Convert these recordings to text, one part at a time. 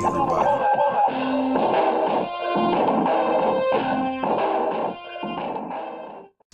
morning, everybody.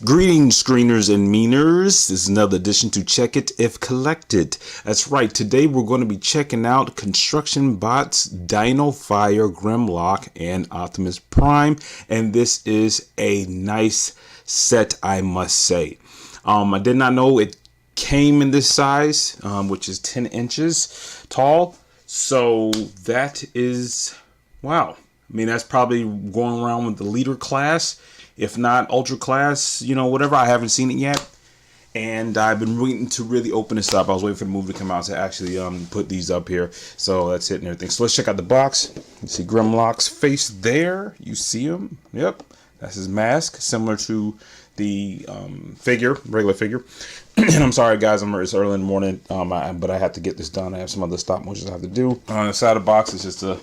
Greetings, screeners and meaners. This is another edition to Check It If Collected. That's right. Today we're going to be checking out ConstructBots, DinoFire, Grimlock, and Optimus Prime. And this is a nice set, I must say. I did not know it came in this size, which is 10 inches tall. So that is, wow. I mean, that's probably going around with the leader class, if not ultra class, you know, whatever. I haven't seen it yet. And I've been waiting to really open this up. I was waiting for the movie to come out to actually put these up here. So that's it and everything. So let's check out the box. You see Grimlock's face there. You see him. Yep. That's his mask, similar to the regular figure. And I'm sorry, guys, it's early in the morning, but I have to get this done. I have some other stop motions I have to do. On the side of the box is just a,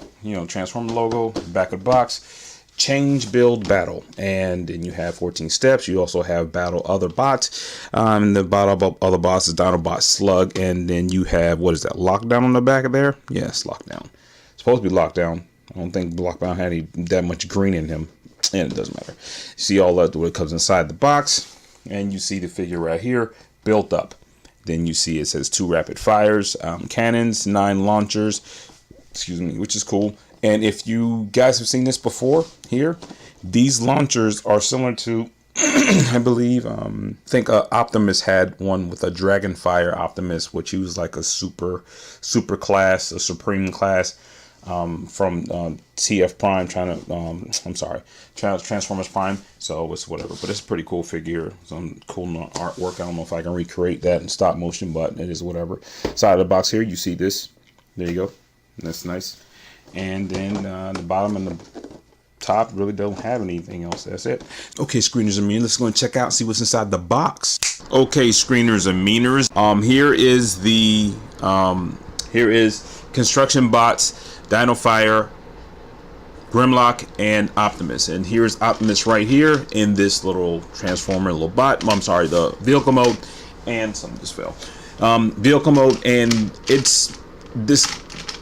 Transformer logo. Back of the box, change, build, battle, and then you have 14 steps. You also have battle other bots. And the bottom other bots is Dinobot Slug, and then you have, what is that, lockdown on the back of there? Yes, lockdown. It's supposed to be lockdown. I don't think lockdown had that much green in him. And it doesn't matter. You see all that what comes inside the box, and you see the figure right here built up. Then you see it says 2 rapid fires, cannons, 9 launchers, which is cool. And if you guys have seen this before here, these launchers are similar to I believe Optimus had one with a Dragonfire Optimus, which he was like a super class, a supreme class. From TF Prime Transformers Prime. So it's whatever, but it's a pretty cool figure. Some cool artwork. I don't know if I can recreate that in stop motion, but it is whatever. Side of the box here, you see this. There you go. That's nice. And then the bottom and the top really don't have anything else. That's it. Okay, screeners and meaners, let's go and check out, see what's inside the box. Okay, screeners and meaners. Here is ConstructBots, DinoFire, Grimlock, and Optimus. And here's Optimus right here in this little Transformer little bot. I'm sorry, the vehicle mode, and some just fell. Vehicle mode, and it's this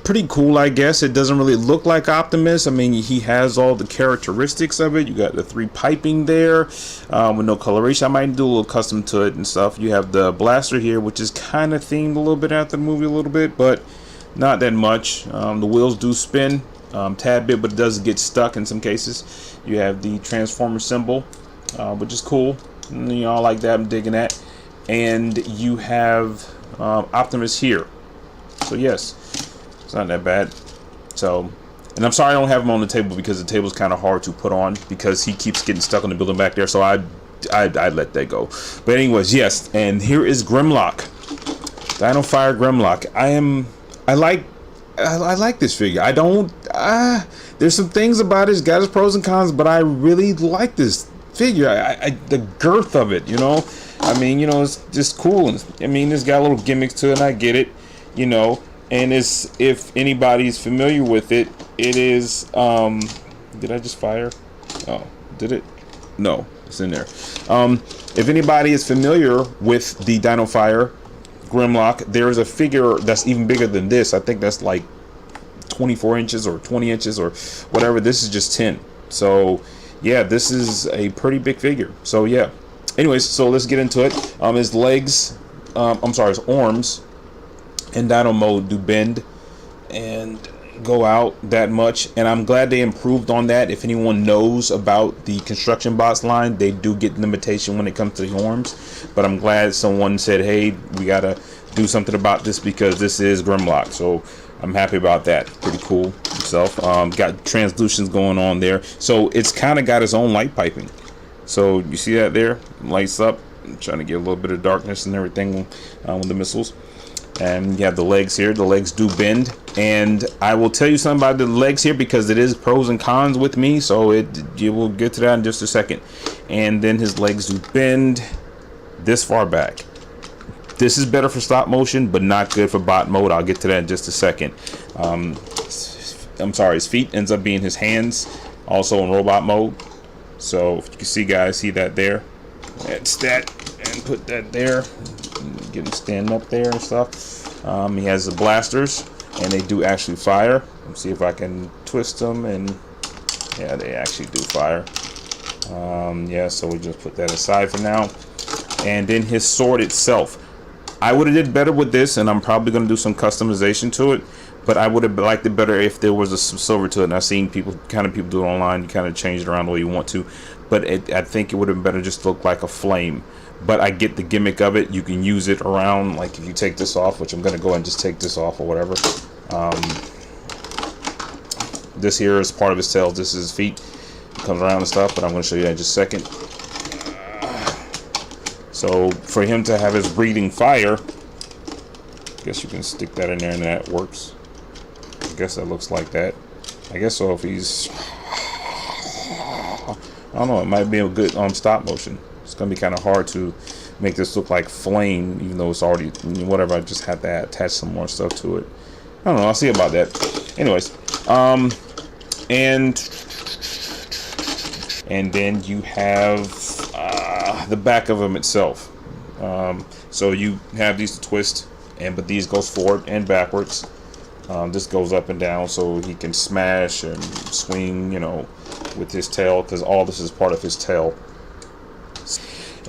pretty cool, I guess. It doesn't really look like Optimus. I mean, he has all the characteristics of it. You got the 3 piping there with no coloration. I might do a little custom to it and stuff. You have the blaster here, which is kind of themed a little bit after the movie a little bit, but not that much. The wheels do spin tad bit, but it does get stuck in some cases. You have the Transformer symbol, which is cool. I like that. I'm digging that. And you have Optimus here. So yes, it's not that bad. So, and I'm sorry I don't have him on the table because the table's kind of hard to put on because he keeps getting stuck in the building back there. So I let that go. But anyways, yes. And here is Grimlock, DinoFire Grimlock. I like this figure. There's some things about it. It's got its pros and cons, but I really like this figure. The girth of it, I mean, it's just cool. I mean, it's got little gimmicks to it, and I get it, and if anybody's familiar with it, it is, did I just fire? Oh, did it? No, it's in there. If anybody is familiar with the DinoFire Grimlock, there is a figure that's even bigger than this. I think that's like 24 inches or 20 inches or whatever. This is just 10. So yeah, this is a pretty big figure. So yeah, anyways, so let's get into it. His legs, his arms in Dino mode do bend and go out that much, and I'm glad they improved on that. If anyone knows about the ConstructBots line, they do get limitation when it comes to the arms, but I'm glad someone said, hey, we gotta do something about this because this is Grimlock. So I'm happy about that. Pretty cool himself. Got translucents going on there, so it's kind of got its own light piping. So you see that there, lights up. I'm trying to get a little bit of darkness and everything with the missiles. And you have the legs here. The legs do bend, and I will tell you something about the legs here because it is pros and cons with me. So you will get to that in just a second. And then his legs do bend this far back. This is better for stop motion, but not good for bot mode. I'll get to that in just a second. I'm sorry, his feet ends up being his hands, also in robot mode. So if you can see, guys, see that there. That's that, and put that there. Get him standing up there and stuff. He has the blasters, and they do actually fire. Let's see if I can twist them, and yeah, they actually do fire. Yeah, so we just put that aside for now. And then his sword itself, I would have did better with this, and I'm probably going to do some customization to it, but I would have liked it better if there was some silver to it. And I've seen people do it online. You kind of change it around the way you want to, but I think it would have been better just to look like a flame. But I get the gimmick of it. You can use it around, like if you take this off, which I'm going to go ahead and just take this off or whatever. This here is part of his tail. This is his feet. It comes around and stuff, but I'm going to show you that in just a second. So for him to have his breathing fire, I guess you can stick that in there and that works. I guess that looks like that. I guess so. If he's, I don't know, it might be a good stop motion. It's gonna be kind of hard to make this look like flame, even though it's already whatever. I just have to attach some more stuff to it. I don't know. I'll see about that. Anyways, and then you have the back of him itself. So you have these to twist, but these goes forward and backwards. This goes up and down, so he can smash and swing, you know, with his tail, because all this is part of his tail.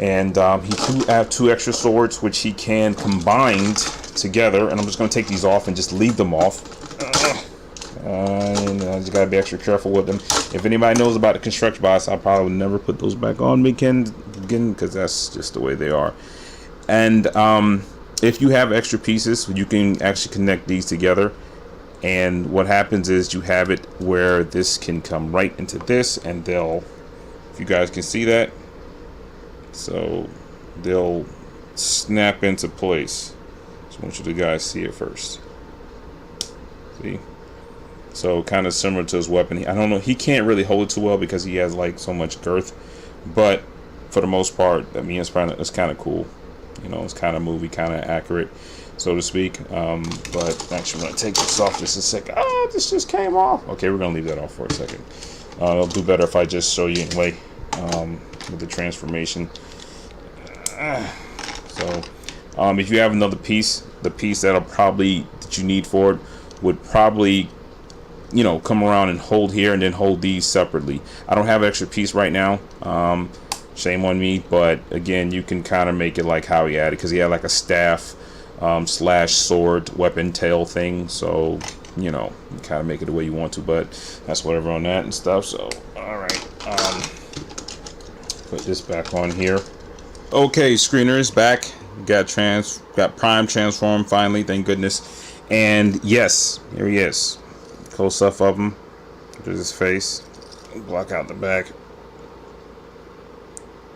And he do have 2 extra swords, which he can combine together. And I'm just going to take these off and just leave them off. And I just got to be extra careful with them. If anybody knows about the ConstructBots, I probably would never put those back on again, because that's just the way they are. And if you have extra pieces, you can actually connect these together. And what happens is you have it where this can come right into this, and they'll, if you guys can see that, so they'll snap into place. Just want you to guys see it first. See? So kind of similar to his weapon. I don't know, he can't really hold it too well because he has like so much girth, but for the most part, I mean, it's kind of cool. You know, it's kind of movie, kind of accurate, so to speak. But actually, I'm gonna take this off just a second. Oh, this just came off. Okay, we're gonna leave that off for a second. It'll do better if I just show you anyway, with the transformation. So if you have another piece, the piece that you need for it would probably, you know, come around and hold here and then hold these separately. I don't have an extra piece right now, shame on me, but again, you can kind of make it like how he had it, because he had like a staff slash sword weapon tail thing. So, you know, you kind of make it the way you want to, but that's whatever on that and stuff. So all right, put this back on here. Okay, screeners, back. Got Prime transformed finally, thank goodness. And yes, here he is. Close up of him. There's his face. Block out the back.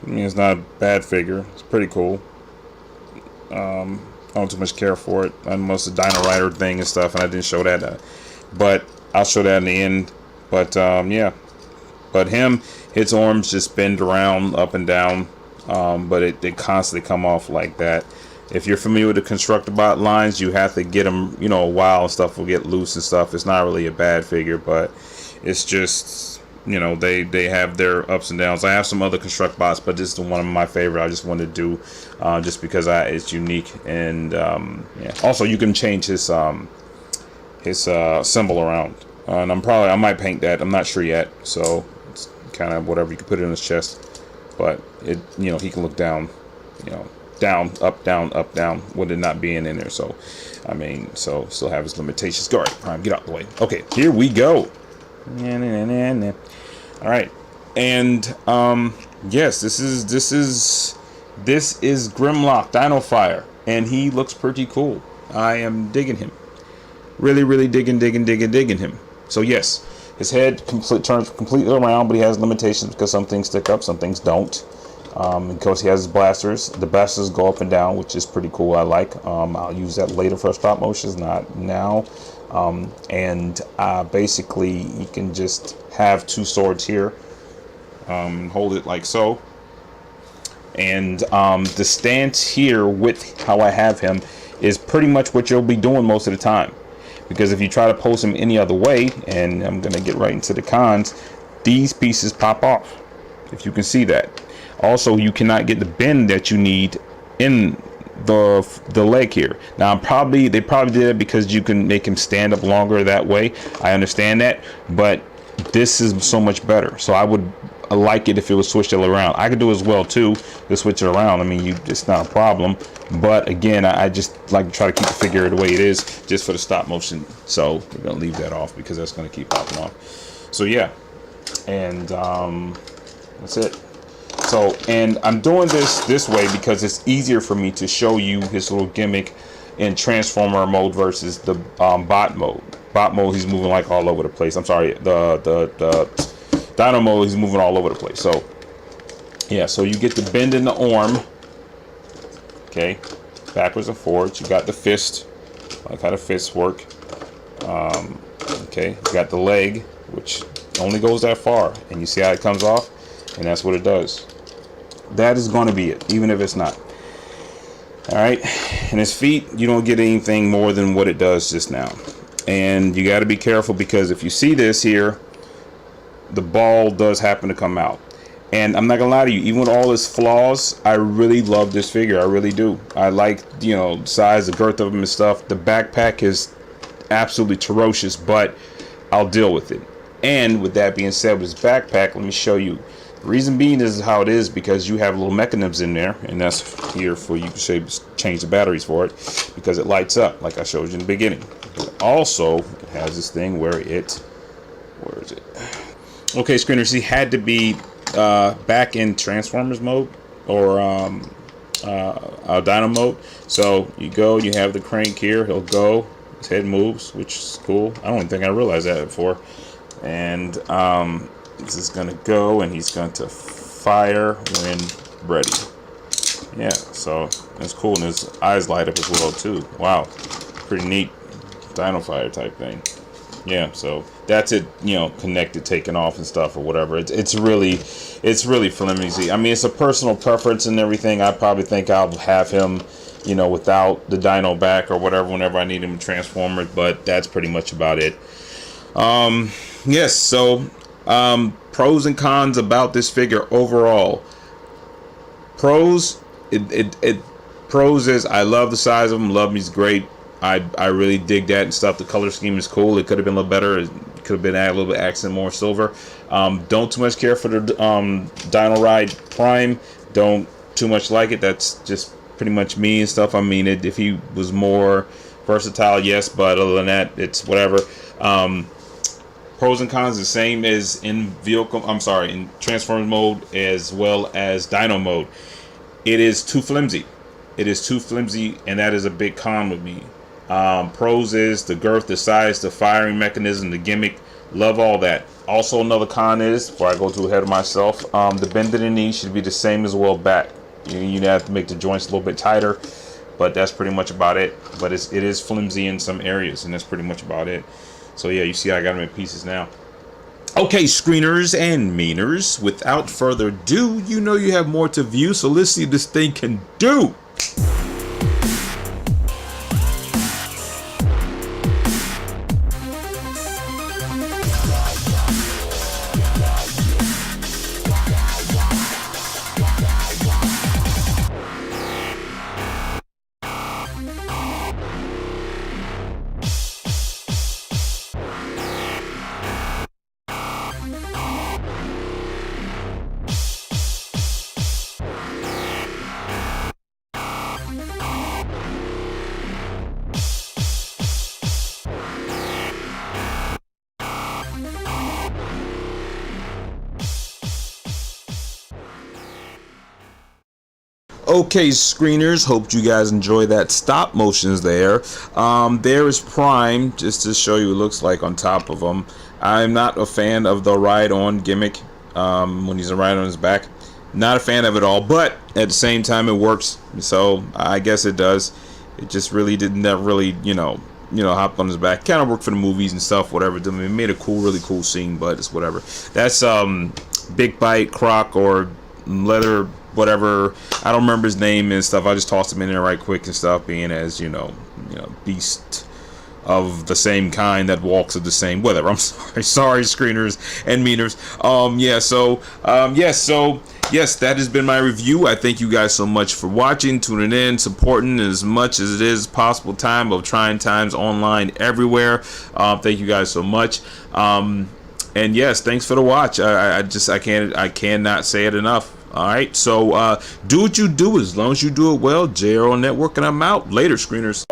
I mean, it's not a bad figure. It's pretty cool. I don't too much care for it. I most of the Dino Rider thing and stuff, and I didn't show that. But I'll show that in the end. But yeah. But his arms just bend around up and down. But they constantly come off like that. If you're familiar with the ConstructBot lines, you have to get them, you know, a while and stuff will get loose and stuff. It's not really a bad figure, but it's just, you know, they have their ups and downs. I have some other ConstructBots, but this is one of my favorite. I just wanted to do just because it's unique. And yeah. Also, you can change his symbol around, and I might paint that. I'm not sure yet, so it's kind of whatever. You can put it in his chest, but it, you know, he can look down, you know, down, up, down, with it not being in there. So I mean, so still have his limitations. Go, all right, Prime, get out the way. Okay, here we go. All right, and yes, this is Grimlock DinoFire, and he looks pretty cool. I am digging him, really digging him. So yes, his head turns completely around, but he has limitations because some things stick up, some things don't. Of course, he has his blasters. The blasters go up and down, which is pretty cool. I like. I'll use that later for stop motions, not now. And basically, you can just have 2 swords here. Hold it like so. And the stance here with how I have him is pretty much what you'll be doing most of the time. Because if you try to pose him any other way, and I'm going to get right into the cons, these pieces pop off, if you can see that. Also, you cannot get the bend that you need in the leg here. Now they probably did it because you can make him stand up longer that way. I understand that, but this is so much better. So I would like it if it was switched around. I could do it as well too, to switch it around. I mean, it's not a problem, but again, I just like to try to keep the figure the way it is just for the stop motion. So we're gonna leave that off because that's gonna keep popping off. So yeah, and that's it. So, and I'm doing this way because it's easier for me to show you his little gimmick in transformer mode versus the bot mode. Bot mode, he's moving like all over the place. I'm sorry, the Dino mode, he's moving all over the place. So yeah, so you get the bend in the arm, okay, backwards and forwards. You got the fist, like how the fists work. Okay, you got the leg, which only goes that far, and you see how it comes off, and that's what it does. That is going to be it, even if it's not. All right, and his feet, you don't get anything more than what it does just now. And you got to be careful because if you see this here, the ball does happen to come out. And I'm not gonna lie to you, even with all his flaws, I really love this figure. I really do. I like, you know, the size, the girth of him and stuff. The backpack is absolutely ferocious, but I'll deal with it. And with that being said, with his backpack, let me show you. The reason being is how it is because you have little mechanisms in there, and that's here for you can change the batteries for it because it lights up like I showed you in the beginning. But also, it has this thing where where is it? Okay, screeners, he had to be back in Transformers mode or Dino mode. So you go, you have the crank here, he'll go, his head moves, which is cool. I don't even think I realized that before. And this is gonna go, and he's going to fire when ready. Yeah, so that's cool, and his eyes light up as well too. Wow, pretty neat DinoFire type thing. Yeah, so that's it, you know, connected, taken off and stuff or whatever. It's really flimsy. I mean, it's a personal preference and everything. I probably think I'll have him, you know, without the Dino back or whatever whenever I need him to transform, but that's pretty much about it. Yes, so pros and cons about this figure overall. Pros, pros is I love the size of him, love him, he's great. I really dig that and stuff. The color scheme is cool. It could have been a little better. It could have been added a little bit accent, more silver. Don't too much care for the Dino Ride Prime. Don't too much like it. That's just pretty much me and stuff. I mean, if he was more versatile, yes, but other than that, it's whatever. Pros and cons the same as in in Transformers mode as well as Dino mode. It is too flimsy. It is too flimsy, and that is a big con with me. Pros is the girth, the size, the firing mechanism, the gimmick. Love all that. Also, another con is, before I go too ahead of myself, the bend in the knee should be the same as well back. You have to make the joints a little bit tighter, but that's pretty much about it. But it is flimsy in some areas, and that's pretty much about it. So yeah, you see I got them in pieces now. Okay, screeners and meaners, without further ado, you know you have more to view, so let's see what this thing can do. Okay, screeners, hope you guys enjoy that stop motions there. There is Prime, just to show you what it looks like on top of him. I'm not a fan of the ride-on gimmick when he's riding on his back. Not a fan of it all, but at the same time it works, so I guess it does. It just really didn't really, you know, hop on his back. Kind of worked for the movies and stuff, whatever. It made a really cool scene, but it's whatever. That's Big Bite, Croc, or Leather, whatever. I don't remember his name and stuff. I just tossed him in there right quick and stuff, being as you know Beast of the same kind that walks of the same whatever. I'm sorry screeners and meaners. Yes, that has been my review. I thank you guys so much for watching, tuning in, supporting as much as it is possible. Time of trying times, online everywhere. Thank you guys so much. And yes, thanks for the watch. I cannot say it enough. All right, so do what you do as long as you do it well. JRO Network, and I'm out. Later, screeners.